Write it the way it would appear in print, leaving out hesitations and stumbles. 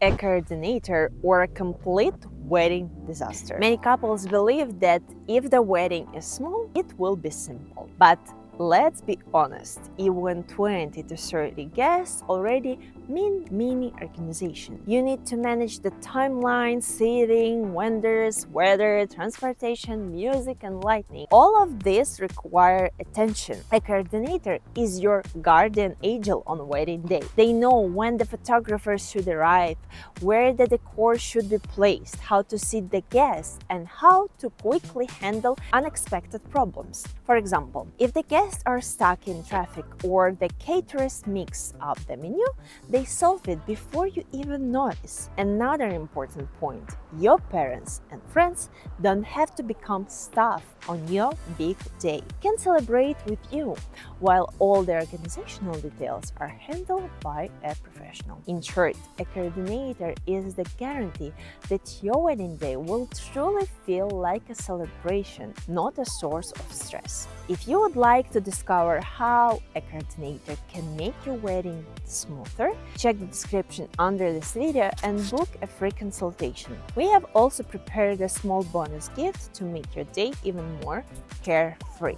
a coordinator, or a complete wedding disaster. Many couples believe that if the wedding is small, it will be simple. But let's be honest, even 20 to 30 guests already mean mini organization. You need to manage the timeline, seating, vendors, weather, transportation, music, and lighting. All of this require attention. A coordinator is your guardian angel on wedding day. They know when the photographers should arrive, where the decor should be placed, how to seat the guests, and how to quickly handle unexpected problems. For example, if the guests are stuck in traffic or the caterers mix up the menu, they solve it before you even notice. Another important point, your parents and friends don't have to become staff on your big day. They can celebrate with you, while all the organizational details are handled by a professional. In short, a coordinator is the guarantee that your wedding day will truly feel like a celebration, not a source of stress. If you would like to discover how a coordinator can make your wedding smoother, check the description under this video and book a free consultation. We have also prepared a small bonus gift to make your day even more carefree.